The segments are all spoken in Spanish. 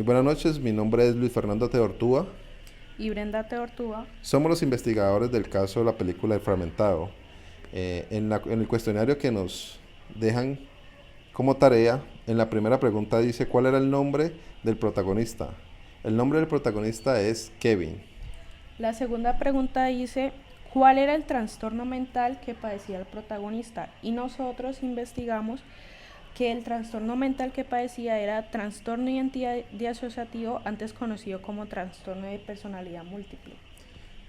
Muy buenas noches, mi nombre es Luis Fernando Teortúa. Y Brenda Teortúa. Somos los investigadores del caso de la película El Fragmentado. En el cuestionario que nos dejan como tarea, en la primera pregunta dice cuál era el nombre del protagonista. El nombre del protagonista es Kevin. La segunda pregunta dice, ¿cuál era el trastorno mental que padecía el protagonista? Y nosotros investigamos que el trastorno mental que padecía era trastorno de identidad disociativo, antes conocido como trastorno de personalidad múltiple.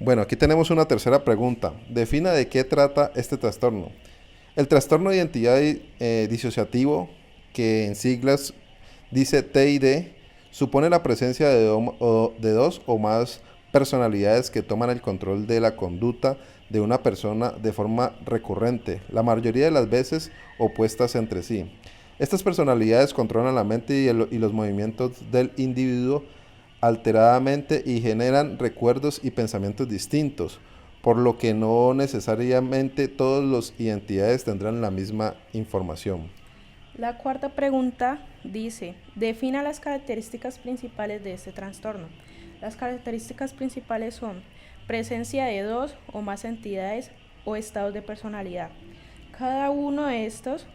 Bueno, aquí tenemos una tercera pregunta. Defina de qué trata este trastorno. El trastorno de identidad disociativo, que en siglas dice TID, supone la presencia de dos o más personalidades que toman el control de la conducta de una persona de forma recurrente, la mayoría de las veces opuestas entre sí. Estas personalidades controlan la mente y los movimientos del individuo alteradamente y generan recuerdos y pensamientos distintos, por lo que no necesariamente todas las identidades tendrán la misma información. La cuarta pregunta dice, defina las características principales de este trastorno. Las características principales son presencia de dos o más entidades o estados de personalidad. Cada uno de estos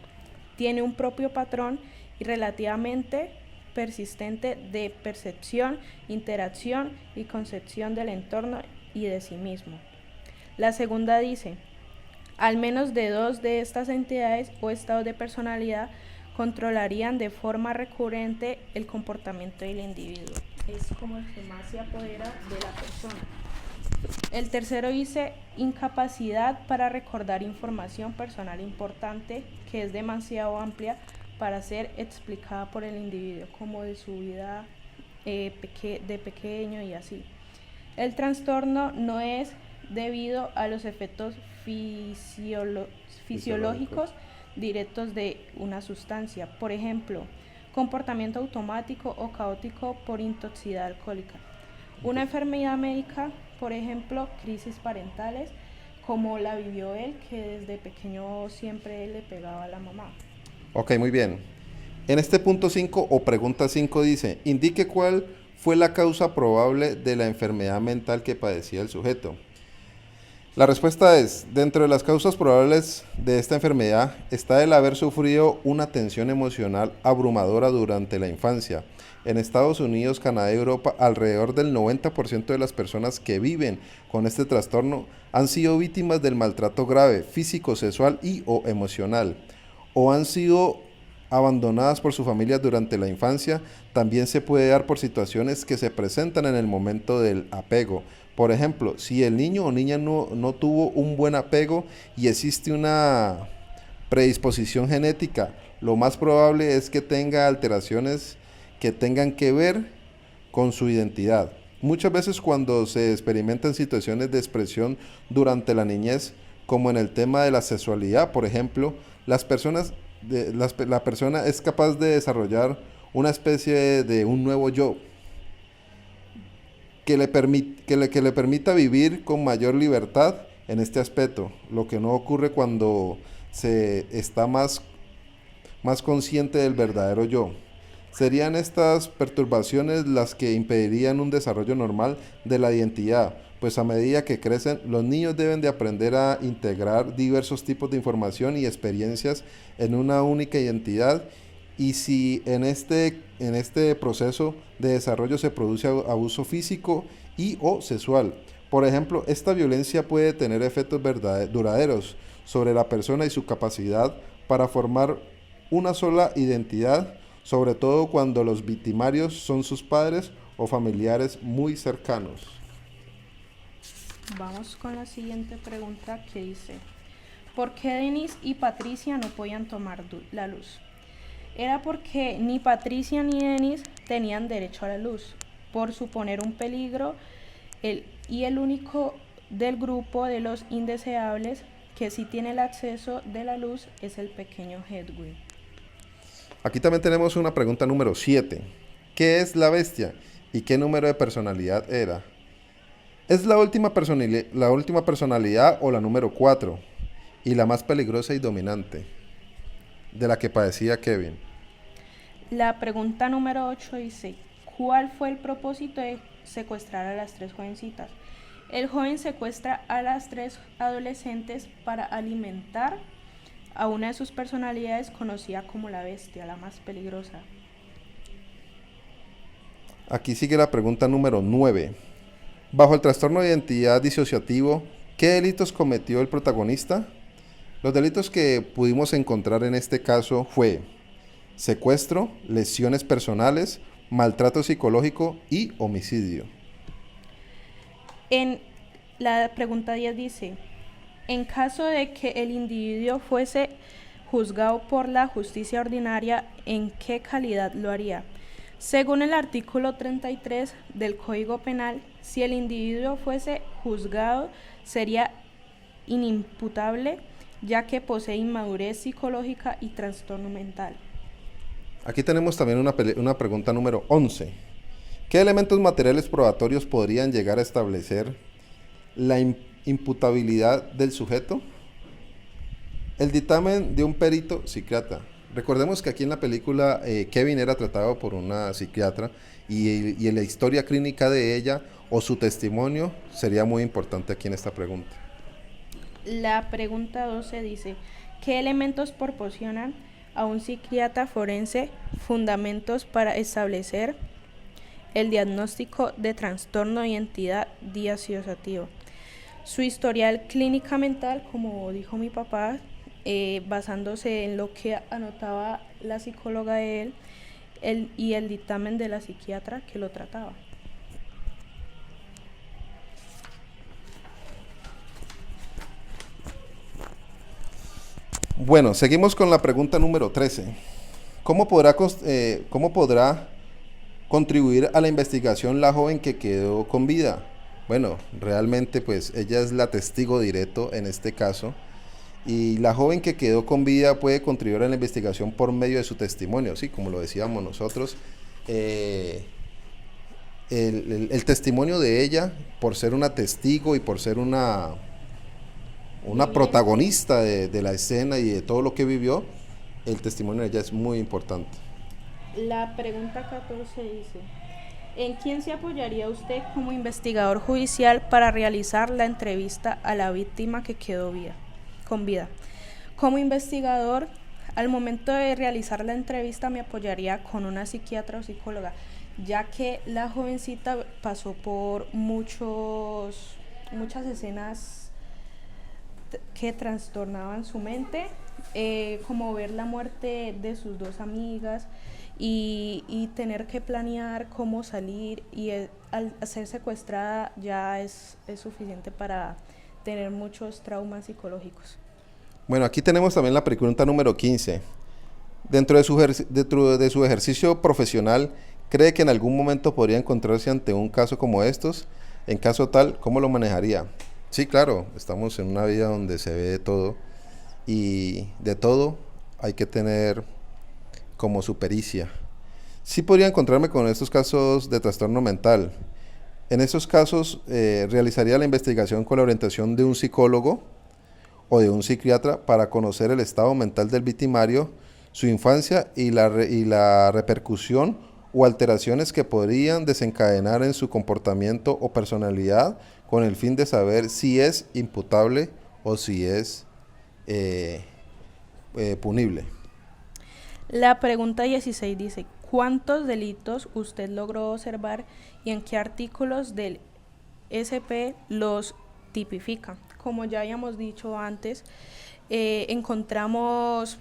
tiene un propio patrón y relativamente persistente de percepción, interacción y concepción del entorno y de sí mismo. La segunda dice, al menos de dos de estas entidades o estados de personalidad controlarían de forma recurrente el comportamiento del individuo. Es como el que más se apodera de la persona. El tercero dice incapacidad para recordar información personal importante que es demasiado amplia para ser explicada por el individuo, como de su vida de pequeño y así. El trastorno no es debido a los efectos fisiológicos directos de una sustancia, por ejemplo, comportamiento automático o caótico por intoxicidad alcohólica. Una enfermedad médica, por ejemplo, crisis parentales, como la vivió él, que desde pequeño siempre le pegaba a la mamá. Ok, muy bien. En este punto 5 o pregunta 5 dice, indique cuál fue la causa probable de la enfermedad mental que padecía el sujeto. La respuesta es, dentro de las causas probables de esta enfermedad está el haber sufrido una tensión emocional abrumadora durante la infancia. En Estados Unidos, Canadá y Europa, alrededor del 90% de las personas que viven con este trastorno han sido víctimas del maltrato grave, físico, sexual y o emocional, o han sido abandonadas por sus familias durante la infancia. También se puede dar por situaciones que se presentan en el momento del apego. Por ejemplo, si el niño o niña no tuvo un buen apego y existe una predisposición genética, lo más probable es que tenga alteraciones que tengan que ver con su identidad. Muchas veces cuando se experimentan situaciones de expresión durante la niñez, como en el tema de la sexualidad, por ejemplo, la persona es capaz de desarrollar una especie de un nuevo yo que le permita vivir con mayor libertad en este aspecto, lo que no ocurre cuando se está más consciente del verdadero yo. Serían estas perturbaciones las que impedirían un desarrollo normal de la identidad, pues a medida que crecen, los niños deben de aprender a integrar diversos tipos de información y experiencias en una única identidad, y si en este proceso de desarrollo se produce abuso físico y o sexual. Por ejemplo, esta violencia puede tener efectos duraderos sobre la persona y su capacidad para formar una sola identidad, sobre todo cuando los victimarios son sus padres o familiares muy cercanos. Vamos con la siguiente pregunta que dice, ¿por qué Denise y Patricia no podían tomar la luz? Era porque ni Patricia ni Denise tenían derecho a la luz, por suponer un peligro, y el único del grupo de los indeseables que sí tiene el acceso de la luz es el pequeño Hedwig. Aquí también tenemos una pregunta número 7. ¿Qué es la bestia y qué número de personalidad era? ¿Es la última personalidad o la número 4 y la más peligrosa y dominante de la que padecía Kevin? La pregunta número 8 dice, ¿Cuál fue el propósito de secuestrar a las tres jovencitas? El joven secuestra a las tres adolescentes para alimentar a una de sus personalidades conocida como la bestia, la más peligrosa. Aquí sigue la pregunta número 9. Bajo el trastorno de identidad disociativo, ¿qué delitos cometió el protagonista? Los delitos que pudimos encontrar en este caso fue secuestro, lesiones personales, maltrato psicológico y homicidio. En la pregunta 10 dice, en caso de que el individuo fuese juzgado por la justicia ordinaria, ¿en qué calidad lo haría? Según el artículo 33 del Código Penal, si el individuo fuese juzgado, sería inimputable, ya que posee inmadurez psicológica y trastorno mental. Aquí tenemos también una pregunta número 11. ¿Qué elementos materiales probatorios podrían llegar a establecer la imputabilidad del sujeto? El dictamen de un perito psiquiatra. Recordemos que aquí en la película Kevin era tratado por una psiquiatra y en la historia clínica de ella o su testimonio sería muy importante aquí en esta pregunta. La pregunta 12 dice, ¿qué elementos proporcionan a un psiquiatra forense fundamentos para establecer el diagnóstico de trastorno de identidad disociativo? Su historial clínica mental, como dijo mi papá, basándose en lo que anotaba la psicóloga de él y el dictamen de la psiquiatra que lo trataba. Bueno, seguimos con la pregunta número 13. ¿Cómo podrá contribuir a la investigación la joven que quedó con vida? Bueno, realmente pues ella es la testigo directo en este caso y la joven que quedó con vida puede contribuir a la investigación por medio de su testimonio, sí, como lo decíamos nosotros. El testimonio de ella, por ser una testigo y por ser una protagonista de la escena y de todo lo que vivió, el testimonio de ella es muy importante. La pregunta 14 dice, ¿en quién se apoyaría usted como investigador judicial para realizar la entrevista a la víctima que quedó con vida? Como investigador, al momento de realizar la entrevista me apoyaría con una psiquiatra o psicóloga, ya que la jovencita pasó por muchas escenas que trastornaban su mente, como ver la muerte de sus dos amigas y tener que planear cómo salir, y al ser secuestrada ya es suficiente para tener muchos traumas psicológicos. Bueno, aquí tenemos también la pregunta número 15. Dentro de su ejercicio profesional, ¿cree que en algún momento podría encontrarse ante un caso como estos? En caso tal, ¿cómo lo manejaría? Sí, claro, estamos en una vida donde se ve de todo y de todo hay que tener como su pericia. Sí podría encontrarme con estos casos de trastorno mental. En esos casos realizaría la investigación con la orientación de un psicólogo o de un psiquiatra para conocer el estado mental del victimario, su infancia y la repercusión o alteraciones que podrían desencadenar en su comportamiento o personalidad, con el fin de saber si es imputable o si es punible. La pregunta 16 dice, ¿cuántos delitos usted logró observar y en qué artículos del SP los tipifica? Como ya habíamos dicho antes, encontramos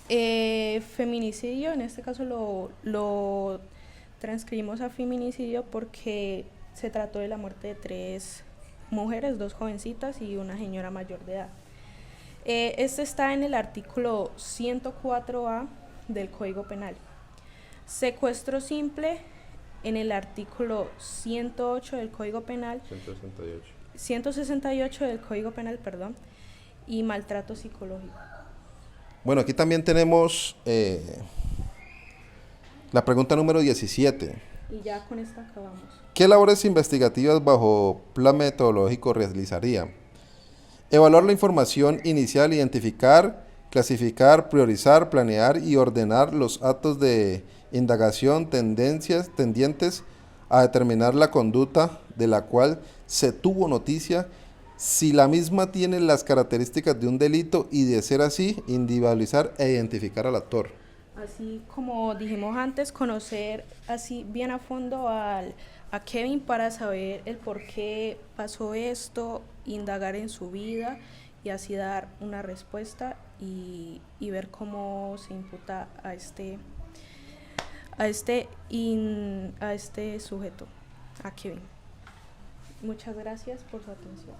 feminicidio, en este caso lo transcribimos a feminicidio porque se trató de la muerte de 3 mujeres, 2 jovencitas y una señora mayor de edad. Este está en el artículo 104A del Código Penal. Secuestro simple en el artículo 108 del Código Penal. 168 del Código Penal, perdón, y maltrato psicológico. Bueno, aquí también tenemos la pregunta número 17. Y ya con esta acabamos. ¿Qué labores investigativas bajo plan metodológico realizaría? Evaluar la información inicial, identificar clasificar, priorizar, planear y ordenar los actos de indagación tendientes a determinar la conducta de la cual se tuvo noticia, si la misma tiene las características de un delito y, de ser así, individualizar e identificar al actor. Así como dijimos antes, conocer así bien a fondo a Kevin para saber el por qué pasó esto, indagar en su vida y así dar una respuesta y ver cómo se imputa a este sujeto, a Kevin. Muchas gracias por su atención.